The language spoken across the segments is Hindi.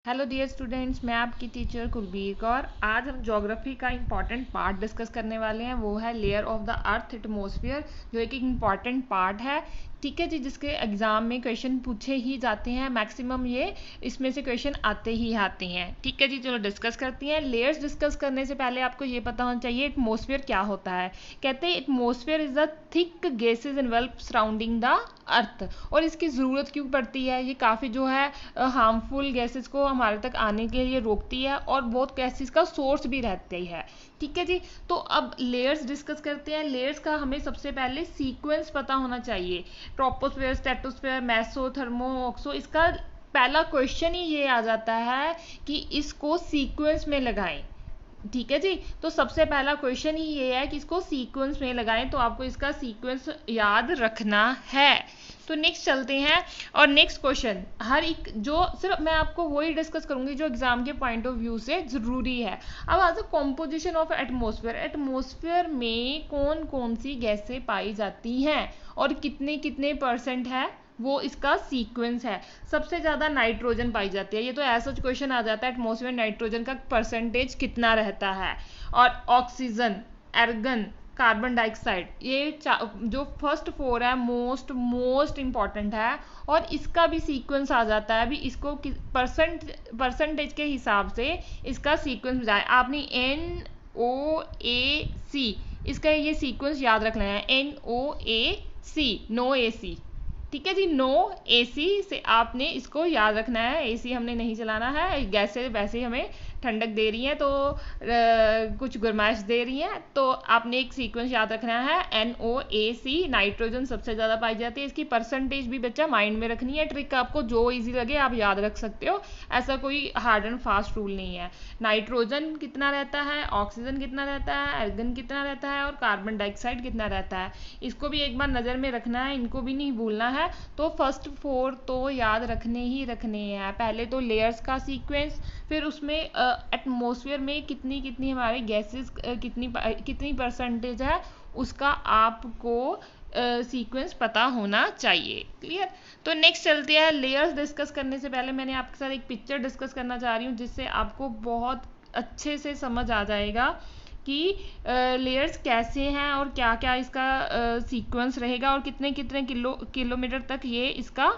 हेलो डियर स्टूडेंट्स, मैं आपकी टीचर कुलबीर कौर। आज हम ज्योग्राफी का इम्पॉर्टेंट पार्ट डिस्कस करने वाले हैं। वो है layer of the earth atmosphere, जो एक इम्पॉर्टेंट पार्ट है। ठीक है जी, जिसके एग्जाम में क्वेश्चन पूछे ही जाते हैं। मैक्सिमम ये इसमें से क्वेश्चन आते ही आते हैं। ठीक है जी, चलो डिस्कस करती हैं। लेयर्स डिस्कस करने से पहले आपको ये पता होना चाहिए एटमॉस्फेयर क्या होता है। कहते हैं atmosphere is the thick gases envelope surrounding the earth. और इसकी ज़रूरत क्यों पड़ती है? ये काफ़ी जो है हार्मफुल गैसेस को हमारे तक आने के लिए रोकती है और बहुत गैसेस का सोर्स भी रहती है। ठीक है जी, तो अब लेयर्स डिस्कस करते हैं। लेयर्स का हमें सबसे पहले सीक्वेंस पता होना चाहिए। Troposphere, stratosphere, meso, thermo, oxo. इसका पहला क्वेश्चन ही ये आ जाता है कि इसको सीक्वेंस में लगाएं। ठीक है जी, तो सबसे पहला क्वेश्चन ही ये है कि इसको सीक्वेंस में लगाएं, तो आपको इसका सीक्वेंस याद रखना है। तो नेक्स्ट चलते हैं। और नेक्स्ट क्वेश्चन हर एक जो सिर्फ मैं आपको वही डिस्कस करूंगी जो एग्जाम के पॉइंट ऑफ व्यू से जरूरी है। अब आज कॉम्पोजिशन ऑफ एटमॉस्फेयर। एटमॉस्फेयर में कौन कौन सी गैसें पाई जाती हैं और कितने कितने % है, वो इसका सीक्वेंस है। सबसे ज़्यादा नाइट्रोजन पाई जाती है। ये तो ऐसा क्वेश्चन आ जाता है, एटमॉस्फेयर नाइट्रोजन का % कितना रहता है। और ऑक्सीजन, एर्गन, कार्बन डाइऑक्साइड, ये जो फर्स्ट 4 है मोस्ट इंपॉर्टेंट है। और इसका भी सीक्वेंस आ जाता है। अभी इसको परसेंटेज के हिसाब से इसका सीक्वेंस जाए। आपने NOAC इसका ये सीक्वेंस याद रखना है। NOAC, no AC। ठीक है जी, नो AC से आपने इसको याद रखना है। AC हमने नहीं चलाना है। गैसें वैसे ही हमें ठंडक दे रही हैं, तो कुछ गर्माइश दे रही हैं, तो आपने एक सीक्वेंस याद रखना है। NOAC। नाइट्रोजन सबसे ज़्यादा पाई जाती है। इसकी परसेंटेज भी बच्चा माइंड में रखनी है। ट्रिक आपको जो इजी लगे आप याद रख सकते हो, ऐसा कोई हार्ड एंड फास्ट रूल नहीं है। नाइट्रोजन कितना रहता है, ऑक्सीजन कितना रहता है, आर्गन कितना रहता है और कार्बन डाइऑक्साइड कितना रहता है, इसको भी एक बार नज़र में रखना है। इनको भी नहीं भूलना है। तो फर्स्ट 4 तो याद रखने ही रखने हैं। पहले तो लेयर्स का सीक्वेंस, फिर उसमें एटमॉस्फेयर में कितनी कितनी हमारे गैसेस कितनी % है, उसका आपको सीक्वेंस पता होना चाहिए। क्लियर? तो नेक्स्ट चलते हैं। लेयर्स डिस्कस करने से पहले मैंने आपके साथ एक पिक्चर डिस्कस करना चाह रही हूँ, जिससे आपको बहुत अच्छे से समझ आ जाएगा कि लेयर्स कैसे हैं और क्या क्या इसका सीक्वेंस रहेगा और कितने कितने किलोमीटर तक ये इसका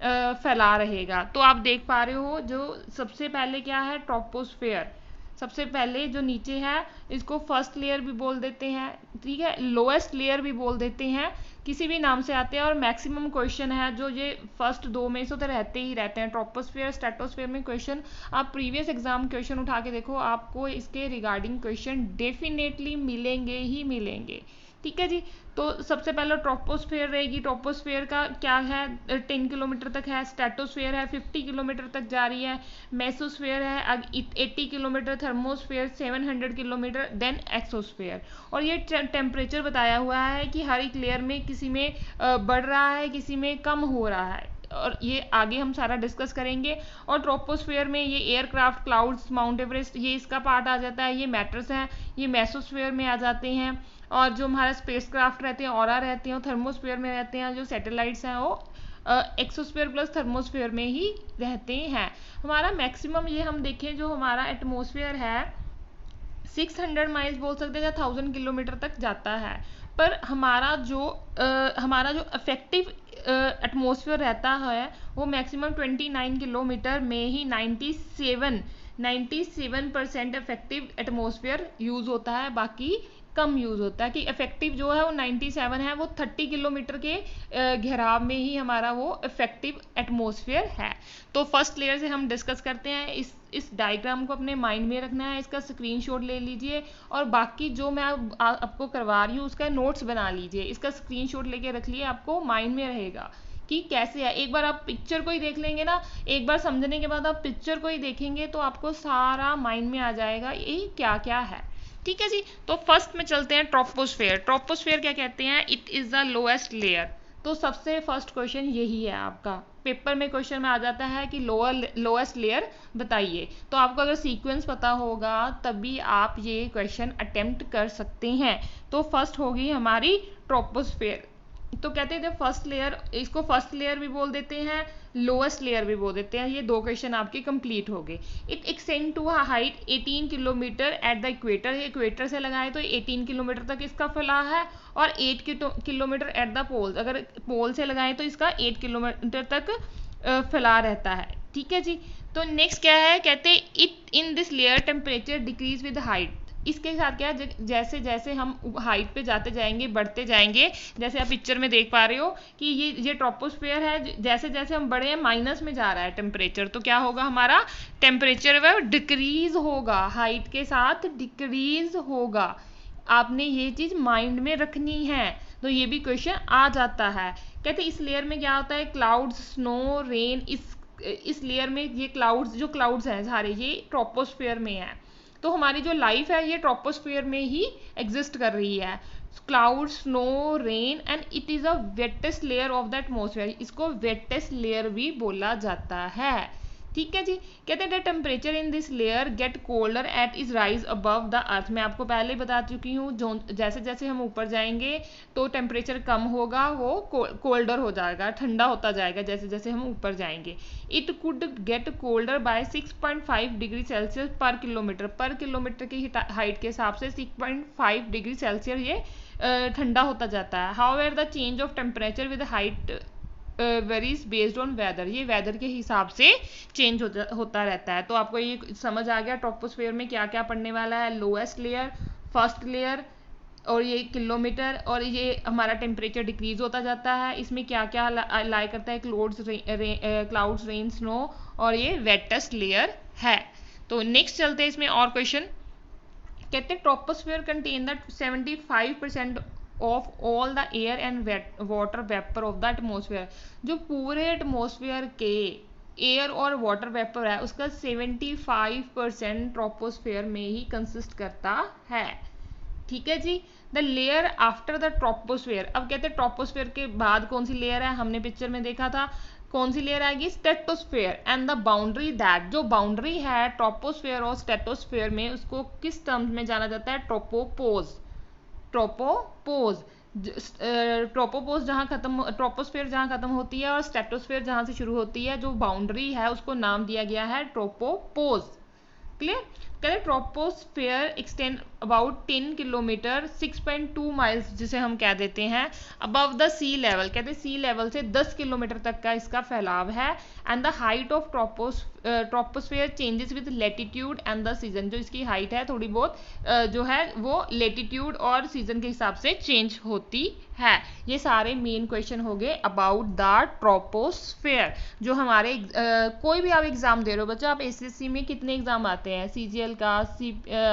फैला रहेगा। तो आप देख पा रहे हो, जो सबसे पहले क्या है, ट्रोपोस्फेयर। सबसे पहले जो नीचे है इसको फर्स्ट लेयर भी बोल देते हैं। ठीक है, लोएस्ट लेयर भी बोल देते हैं, किसी भी नाम से आते हैं। और मैक्सिमम क्वेश्चन है जो ये फर्स्ट 2 में से तो रहते ही रहते हैं। ट्रोपोस्फेयर, स्ट्रेटोस्फेयर में क्वेश्चन आप प्रीवियस एग्जाम क्वेश्चन उठा के देखो, आपको इसके रिगार्डिंग क्वेश्चन डेफिनेटली मिलेंगे ही मिलेंगे। ठीक है जी, तो सबसे पहले ट्रोपोस्फेयर रहेगी। ट्रोपोस्फेयर का क्या है, 10 किलोमीटर तक है। स्ट्रेटोस्फेयर है, 50 किलोमीटर तक जा रही है। मेसोस्फेयर है 80 kilometre. Thermosphere 700 kilometre. Then exosphere. और ये टेम्परेचर बताया हुआ है कि हर एक लेयर में किसी में बढ़ रहा है, किसी में कम हो रहा है, और ये आगे हम सारा डिस्कस करेंगे। और ट्रोपोस्फेयर में ये एयरक्राफ्ट, क्लाउड्स, माउंट एवरेस्ट, ये इसका पार्ट आ जाता है। ये मैटर्स हैं, ये मेसोस्फेयर में आ जाते हैं। और जो हमारा स्पेसक्राफ्ट रहते हैं, ऑरा रहते हैं, थर्मोस्फेयर में रहते हैं। जो सैटेलाइट्स हैं वो एक्सोस्फेयर प्लस थर्मोस्फेयर में ही रहते हैं। हमारा मैक्सिमम ये हम देखें, जो हमारा एटमॉस्फेयर है 600 माइल्स बोल सकते हैं या 1000 किलोमीटर तक जाता है। पर हमारा जो इफेक्टिव एटमॉस्फेयर रहता है वो मैक्सिमम 29 किलोमीटर में ही 97% इफेक्टिव एटमॉस्फेयर यूज़ होता है। बाकी कम यूज़ होता है। कि इफेक्टिव जो है वो 97 है, वो 30 किलोमीटर के घेराव में ही हमारा वो इफेक्टिव एटमॉस्फेयर है। तो फर्स्ट लेयर से हम डिस्कस करते हैं। इस डायग्राम को अपने माइंड में रखना है, इसका स्क्रीनशॉट ले लीजिए और बाकी जो मैं आपको करवा रही हूँ उसका नोट्स बना लीजिए। इसका स्क्रीनशॉट लेके रख लिए, आपको माइंड में रहेगा कि कैसे है। एक बार आप पिक्चर को ही देख लेंगे ना, एक बार समझने के बाद आप पिक्चर को ही देखेंगे तो आपको सारा माइंड में आ जाएगा ये क्या क्या है। ठीक है जी, तो फर्स्ट में चलते हैं ट्रोपोस्फेयर। ट्रोपोस्फेयर क्या कहते हैं, it is the lowest layer. तो सबसे फर्स्ट क्वेश्चन यही है आपका, पेपर में क्वेश्चन में आ जाता है कि लोएस्ट लेयर बताइए। तो आपको अगर सीक्वेंस पता होगा तभी आप ये क्वेश्चन अटेम्प्ट कर सकते हैं। तो फर्स्ट होगी हमारी ट्रोपोस्फेयर। तो कहते हैं फर्स्ट लेयर, इसको फर्स्ट लेयर भी बोल देते हैं, लोएस्ट लेयर भी बोल देते हैं। ये 2 क्वेश्चन आपके कंप्लीट हो गए। It extend to height 18 kilometre at the equator, ये इक्वेटर से लगाए तो 18 किलोमीटर तक इसका फैलाव है, और 8 किलोमीटर एट द पोल्स, अगर पोल से लगाएं तो इसका 8 किलोमीटर तक फैला रहता है। ठीक है जी। तो नेक्स्ट क्या है, कहते हैं it in this layer temperature decrease with height. इसके साथ क्या है, जैसे जैसे हम हाइट पे जाते जाएंगे, बढ़ते जाएंगे, जैसे आप पिक्चर में देख पा रहे हो कि ये ट्रोपोस्फेयर है, जैसे जैसे हम बढ़े हैं माइनस में जा रहा है टेम्परेचर, तो क्या होगा, हमारा टेम्परेचर वह डिक्रीज होगा, हाइट के साथ डिक्रीज होगा। आपने ये चीज माइंड में रखनी है, तो ये भी क्वेश्चन आ जाता है। कहते इस लेयर में क्या होता है, क्लाउड्स, स्नो, रेन, इस लेयर में ये क्लाउड्स, जो क्लाउड्स हैं सारे ये ट्रोपोस्फेयर में है। तो हमारी जो लाइफ है ये ट्रोपोस्फेयर में ही एग्जिस्ट कर रही है। Cloud, snow, rain, and it is a wettest layer of the atmosphere, इसको वेटेस्ट लेयर भी बोला जाता है। ठीक है जी। कहते हैं temperature in this layer get colder at is rise above the earth. मैं आपको पहले ही बता चुकी हूँ, जो जैसे जैसे हम ऊपर जाएंगे तो टेम्परेचर कम होगा, वो कोल्डर हो जाएगा, ठंडा होता जाएगा जैसे जैसे हम ऊपर जाएंगे। It could get colder by 6.5 degree Celsius per kilometre की हाइट के हिसाब से 6.5 डिग्री सेल्सियस ये ठंडा होता जाता है। However the change of temperature with height varies based on whether, ये वेदर के हिसाब से चेंज होता रहता है। तो आपको ये समझ आ गया ट्रोपोस्फेयर में क्या क्या पड़ने वाला है, लोएस्ट लेयर, फर्स्ट लेयर, और ये किलोमीटर, और ये हमारा टेम्परेचर डिक्रीज होता जाता है, इसमें क्या क्या लाई करता है, क्लाउड्स, रेन, स्नो, और ये वेटेस्ट लेयर है। तो नेक्स्ट चलते हैं इसमें और क्वेश्चन। कहते हैं troposphere contain the 75% of all the air and water vapour of the atmosphere. जो पूरे एटमोसफेयर के एयर और वाटर वेपर है उसका 75% ट्रोपोस्फेयर में ही कंसिस्ट करता है। ठीक है जी। The layer after the troposphere, अब कहते हैं ट्रोपोस्फेयर के बाद कौन सी लेयर है, हमने पिक्चर में देखा था कौन सी लेयर आएगी, stratosphere, and the boundary that, जो बाउंड्री है ट्रोपोस्फेयर और स्ट्रेटोस्फेयर में उसको किस टर्म्स में जाना जाता है, ट्रोपोपोज। ट्रोपोपोज जहाँ खत्म, ट्रोपोस्फेयर जहाँ खत्म होती है और स्ट्रेटोस्फेयर जहाँ से शुरू होती है, जो बाउंड्री है उसको नाम दिया गया है ट्रोपोपोज। क्लियर। कहते troposphere extend about 10 kilometre 6.2 miles, जिसे हम कह देते हैं अबव द सी लेवल। कहते सी लेवल से 10 किलोमीटर तक का इसका फैलाव है। And the height of troposphere changes with latitude and the season, जो इसकी हाइट है थोड़ी बहुत जो है वो लेटीट्यूड और सीजन के हिसाब से चेंज होती है। ये सारे मेन क्वेश्चन हो गए अबाउट द ट्रोपोस्फेयर। जो हमारे कोई भी आप एग्जाम दे रहे हो बच्चा, आप एसएससी में कितने एग्जाम आते हैं, सीजीएल का,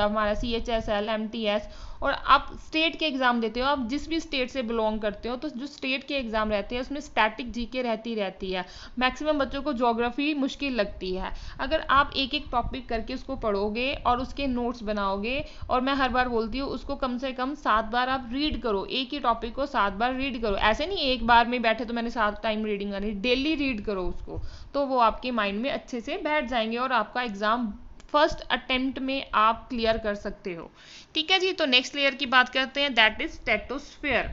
हमारा सीएचएसएल, एमटीएस, और आप स्टेट के एग्जाम देते हो, आप जिस भी स्टेट से बिलोंग करते हो, तो जो स्टेट के एग्जाम रहते हैं उसमें स्टैटिक जीके रहती है। मैक्सिमम बच्चों को ज्योग्राफी मुश्किल लगती है। अगर आप एक एक टॉपिक करके उसको पढ़ोगे और उसके नोट्स बनाओगे, और मैं हर बार बोलती हूँ उसको कम से कम 7 बार आप रीड करो, एक ही टॉपिक को 7 बार रीड करो। ऐसे नहीं एक बार में बैठे तो मैंने 7 टाइम रीडिंग करनी, डेली रीड करो उसको, तो वो आपके माइंड में अच्छे से बैठ जाएंगे और आपका एग्जाम फर्स्ट अटेम्प्ट में आप क्लियर कर सकते हो। ठीक है जी। तो नेक्स्ट लेयर की बात करते हैं, दैट इज स्ट्रेटोस्फेयर।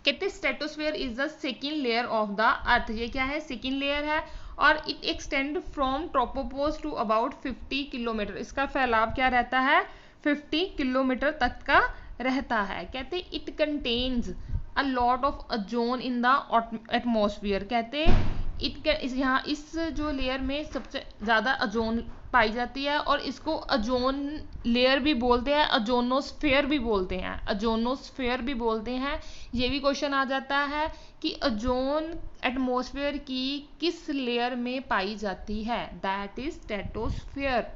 कहते stratosphere is the second layer of the earth. ये क्या है, सेकेंड लेयर है, और it extend from tropopause to about 50 kilometre. इसका फैलाव क्या रहता है, 50 किलोमीटर तक का रहता है। कहते it contains a lot of ozone in the atmosphere. कहते यहाँ इस जो लेयर में सबसे ज़्यादा ओजोन पाई जाती है, और इसको ओजोन लेयर भी बोलते हैं, ओजोनोस्फेयर भी बोलते हैं, ओजोनोस्फेयर भी बोलते हैं। ये भी क्वेश्चन आ जाता है कि ओजोन एटमॉस्फेयर की किस लेयर में पाई जाती है, दैट इज स्ट्रेटोस्फेयर।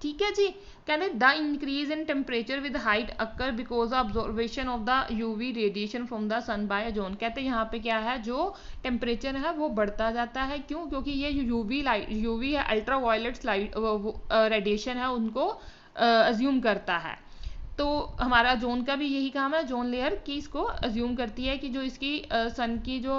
ठीक है जी। कहते the increase in temperature with height occur because observation of the UV radiation from the sun by ozone. कहते हैं यहाँ पे क्या है, जो टेम्परेचर है वो बढ़ता जाता है, क्यों, क्योंकि ये यूवी है, अल्ट्रा वायलेट रेडिएशन है, उनको अज्यूम करता है। तो हमारा जोन का भी यही काम है, जोन लेयर की इसको अज्यूम करती है कि जो इसकी सन की जो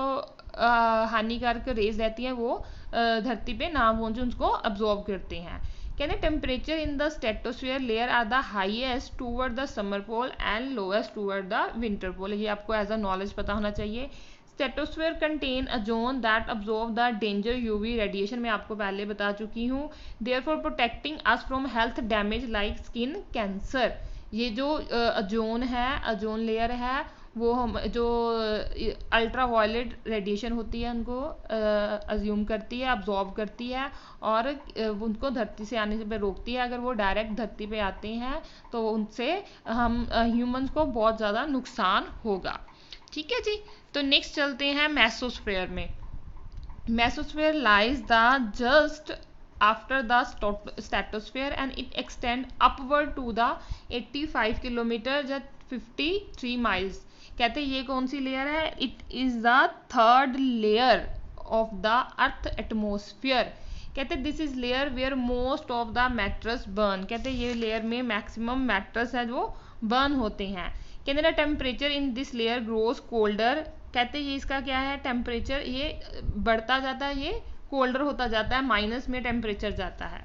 हानिकारक रेज रहती हैं वो धरती पे ना पहुंचे, उसको अब्जॉर्ब करते हैं। कहते temperature in the stratosphere layer are the highest toward the summer pole and lowest toward the winter pole. ये आपको एज अ नॉलेज पता होना चाहिए। Stratosphere contain a zone that absorb the danger UV radiation, मैं आपको पहले बता चुकी हूँ। Therefore protecting us from health damage like skin cancer. ये जो अजोन है, अजोन लेयर है, वो हम जो अल्ट्रा वायलेट रेडिएशन होती है उनको अज्यूम करती है, अब्जॉर्ब करती है और उनको धरती से आने से पे रोकती है। अगर वो डायरेक्ट धरती पे आते हैं तो उनसे हम ह्यूमंस को बहुत ज़्यादा नुकसान होगा। ठीक है जी। तो नेक्स्ट चलते हैं मेसोस्फेयर में। Mesosphere lies the just after the stratosphere and it extend upward to the 85 kilometre या 53 miles। कहते हैं ये कौन सी लेयर है? It is the third layer of the earth atmosphere. कहते हैं this is layer where most of the matters burn. कहते हैं ये लेयर में मैक्सिमम मैटर्स है जो बर्न होते हैं। कहते हैं temperature in this layer grows colder. कहते हैं ये इसका क्या है? टेम्परेचर ये बढ़ता जाता है, ये कोल्डर होता जाता है, माइनस में टेम्परेचर जाता है।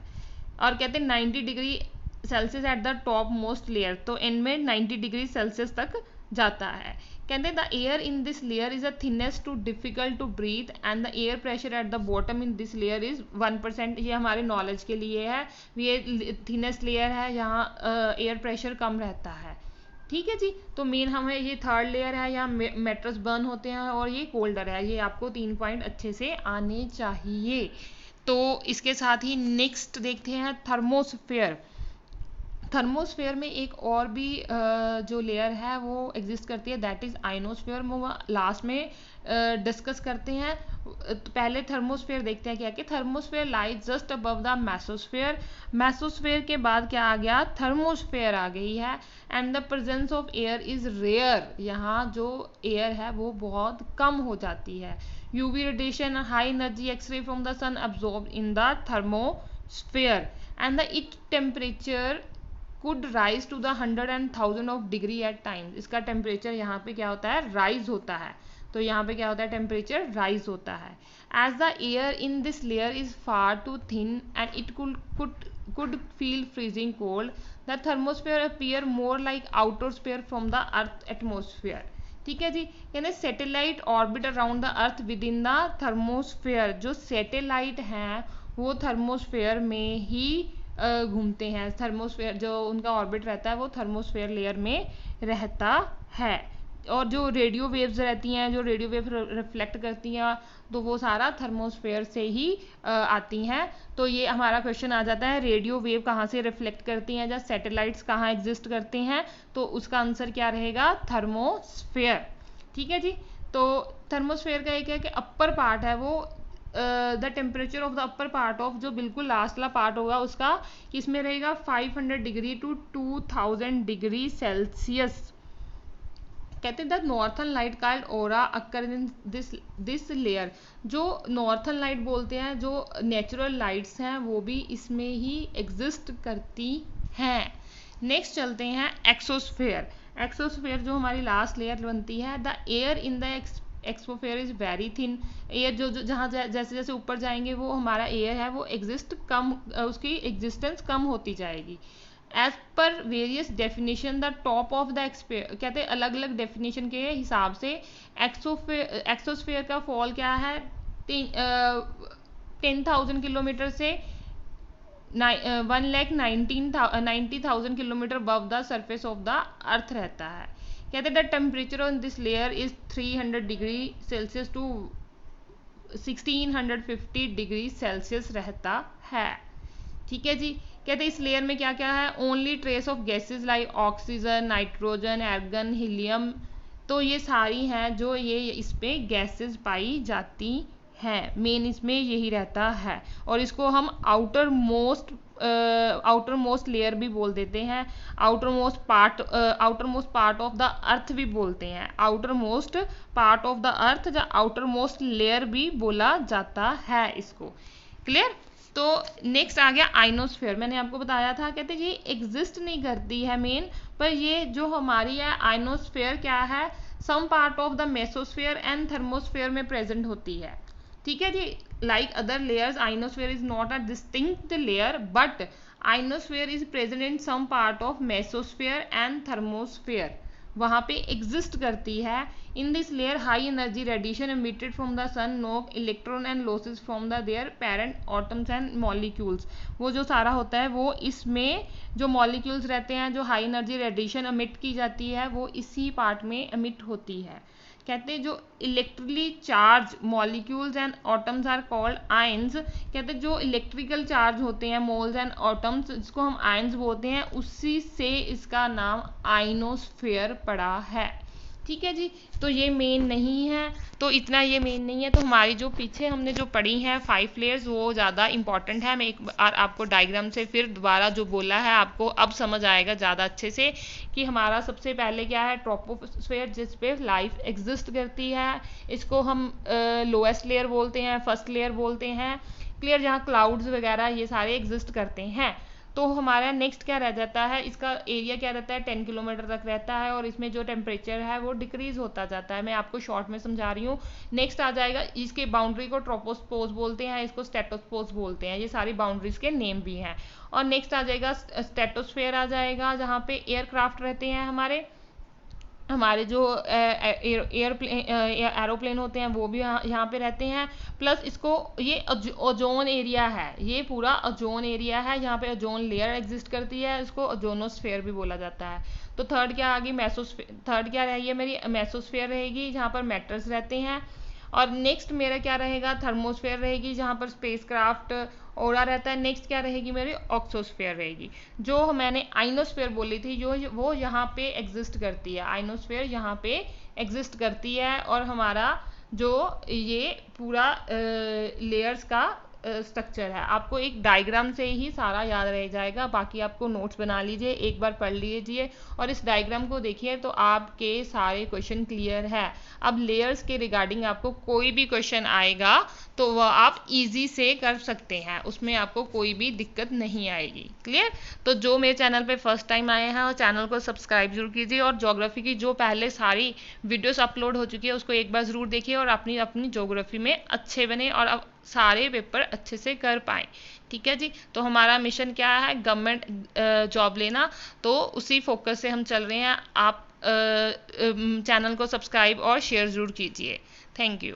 और कहते हैं 90 degree Celsius at the top most layer, तो एंड में 90 डिग्री सेल्सियस तक जाता है। कहते हैं the air in this layer is a thinnest to difficult to breathe and the air pressure at the bottom in this layer is 1%। ये हमारे नॉलेज के लिए है, ये थिनेस्ट लेयर है यहाँ एयर प्रेशर कम रहता है। ठीक है जी। तो मेन हमें ये थर्ड लेयर है, यहाँ मेटर्स बर्न होते हैं और ये कोल्डर है। ये आपको 3 पॉइंट अच्छे से आने चाहिए। तो इसके साथ ही नेक्स्ट देखते हैं थर्मोस्फेयर। थर्मोस्फेयर में एक और भी जो लेयर है वो एग्जिस्ट करती है, दैट इज आइनोस्फेयर। वो लास्ट में डिस्कस करते हैं। तो पहले थर्मोस्फेयर देखते हैं क्या कि thermosphere lies just above the mesosphere. Mesosphere के बाद क्या आ गया? थर्मोस्फेयर आ गई है। And the presence of air is rare. यहाँ जो एयर है वो बहुत कम हो जाती है। UV radiation high energy x-ray from the sun absorb in the thermosphere and the it temperature could rise to the 100 and 1000 of degree at times। इसका टेम्परेचर यहाँ पे क्या होता है? राइज होता है। तो यहाँ पे क्या होता है? टेम्परेचर राइज होता है। As the air in this layer is far too thin and it could feel freezing cold, the thermosphere appear more like outer sphere from the earth atmosphere। ठीक है जी। यानी satellite orbit around the earth with in the thermosphere. जो सैटेलाइट हैं वो थर्मोस्फेयर में ही घूमते हैं। थर्मोस्फेयर जो उनका ऑर्बिट रहता है वो थर्मोस्फेयर लेयर में रहता है। और जो रेडियो वेव्स रहती हैं, जो रेडियो वेव रिफ्लेक्ट करती हैं, तो वो सारा थर्मोस्फेयर से ही आती हैं। तो ये हमारा क्वेश्चन आ जाता है, रेडियो वेव कहाँ से रिफ्लेक्ट करती हैं या सैटेलाइट्स कहाँ एग्जिस्ट करते हैं? तो उसका आंसर क्या रहेगा? थर्मोस्फेयर। ठीक है जी। तो थर्मोस्फेयर का एक है कि अपर पार्ट है वो the temperature of the upper part of, जो बिल्कुल लास्ट वाला पार्ट होगा उसका किसमें रहेगा? 500 डिग्री टू 2000 डिग्री सेल्सियस। कहते हैं the northern light called aura occur in this layer. जो नॉर्थन लाइट बोलते हैं, जो नेचुरल लाइट्स हैं, वो भी इसमें ही एग्जिस्ट करती हैं। नेक्स्ट चलते हैं एक्सोस्फेयर। एक्सोस्फेयर जो हमारी लास्ट लेयर बनती है। The air in the exosphere is very thin. Air जो जहाँ जैसे जैसे ऊपर जाएंगे वो हमारा एयर है वो एग्जिस्ट कम, उसकी एग्जिस्टेंस कम होती जाएगी। As per various definition the top of the कहते हैं अलग अलग डेफिनेशन के हिसाब से एक्सोस्फेयर का फॉल क्या है? 10,000 किलोमीटर से 1,90,000 kilometre above the surface of the earth रहता है। कहते हैं the temperature on this layer is 300 degree Celsius to 1650 degree Celsius रहता है। ठीक है जी। कहते हैं इस लेयर में क्या क्या है? Only trace of gases like oxygen, nitrogen, argon, helium. तो ये सारी हैं जो ये इसमें गैसेज पाई जाती हैं। मेन इसमें यही रहता है और इसको हम आउटर मोस्ट लेयर भी बोल देते हैं। Outer most part of the अर्थ भी बोलते हैं। Outer most part of the अर्थ या आउटर मोस्ट लेयर भी बोला जाता है इसको। क्लियर? तो नेक्स्ट आ गया आइनोस्फेयर। मैंने आपको बताया था, कहते ये एग्जिस्ट नहीं करती है मेन, पर ये जो हमारी है आइनोस्फेयर क्या है? Some part of the mesosphere and thermosphere में प्रेजेंट होती है। ठीक है जी। Like other layers ionosphere is not a distinct layer but ionosphere is present in some part of mesosphere and thermosphere, वहाँ पे एग्जिस्ट करती है। In this layer high energy radiation emitted from the sun knock electron and losses from the their parent atoms and molecules. वो जो सारा होता है वो इसमें जो मॉलिक्यूल्स रहते हैं, जो हाई एनर्जी रेडिएशन एमिट की जाती है वो इसी पार्ट में एमिट होती है। कहते हैं जो electrically charge molecules and atoms are called ions. कहते हैं जो इलेक्ट्रिकल चार्ज होते हैं मोल्स एंड एटम्स, जिसको हम आयंस बोलते हैं, उसी से इसका नाम आइनोस्फेयर पड़ा है। ठीक है जी। तो ये मेन नहीं है, तो इतना ये मेन नहीं है। तो हमारी जो पीछे हमने जो पढ़ी हैं 5 लेयर्स वो ज़्यादा इंपॉर्टेंट है। मैं एक बार आपको डायग्राम से फिर दोबारा जो बोला है आपको अब समझ आएगा ज़्यादा अच्छे से कि हमारा सबसे पहले क्या है, ट्रोपोस्फेयर, जिस पे लाइफ एग्जिस्ट करती है। इसको हम लोएस्ट लेयर बोलते हैं, फर्स्ट लेयर बोलते हैं, क्लियर, जहाँ क्लाउड्स वगैरह ये सारे एग्जिस्ट करते हैं। तो हमारा नेक्स्ट क्या रह जाता है, इसका एरिया क्या रहता है, 10 किलोमीटर तक रहता है और इसमें जो टेम्परेचर है वो डिक्रीज होता जाता है। मैं आपको शॉर्ट में समझा रही हूँ। नेक्स्ट आ जाएगा, इसके बाउंड्री को ट्रोपोस्फोर्स बोलते हैं, इसको स्टेटोस्फोर्स बोलते हैं, ये सारी बाउंड्रीज के नेम भी हैं। और नेक्स्ट आ जाएगा स्टेटोस्फेयर आ जाएगा, जहाँ पे एयरक्राफ्ट रहते हैं, हमारे जो एरोप्लेन होते हैं वो भी यहाँ पे रहते हैं। प्लस इसको ये ओजोन एरिया है, ये पूरा ओजोन एरिया है, यहाँ पे ओजोन लेयर एग्जिस्ट करती है, इसको ओजोनोस्फेयर भी बोला जाता है। तो थर्ड क्या आ गई, थर्ड क्या रहेगी मेरी, मेसोस्फेयर रहेगी, जहाँ पर मैटर्स रहते हैं। और नेक्स्ट मेरा क्या रहेगा, थर्मोस्फेयर रहेगी, जहाँ पर स्पेसक्राफ्ट ओरा रहता है। नेक्स्ट क्या रहेगी मेरी, ऑक्सोस्फेयर रहेगी। जो मैंने आइनोस्फेयर बोली थी जो वो यहाँ पे एग्जिस्ट करती है, आइनोस्फेयर यहाँ पे एग्जिस्ट करती है। और हमारा जो ये पूरा लेयर्स का स्ट्रक्चर है, आपको एक डायग्राम से ही सारा याद रह जाएगा। बाकी आपको नोट्स बना लीजिए, एक बार पढ़ लीजिए और इस डायग्राम को देखिए तो आपके सारे क्वेश्चन क्लियर है। अब लेयर्स के रिगार्डिंग आपको कोई भी क्वेश्चन आएगा तो वह आप इजी से कर सकते हैं, उसमें आपको कोई भी दिक्कत नहीं आएगी। क्लियर। तो जो मेरे चैनल पे फर्स्ट टाइम आए हैं वो चैनल को सब्सक्राइब जरूर कीजिए और ज्योग्राफी की जो पहले सारी वीडियोस अपलोड हो चुकी है उसको एक बार ज़रूर देखिए और अपनी ज्योग्राफी में अच्छे बने और अब सारे पेपर अच्छे से कर पाएँ। ठीक है जी। तो हमारा मिशन क्या है, गवर्नमेंट जॉब लेना, तो उसी फोकस से हम चल रहे हैं। आप चैनल को सब्सक्राइब और शेयर ज़रूर कीजिए। Thank you.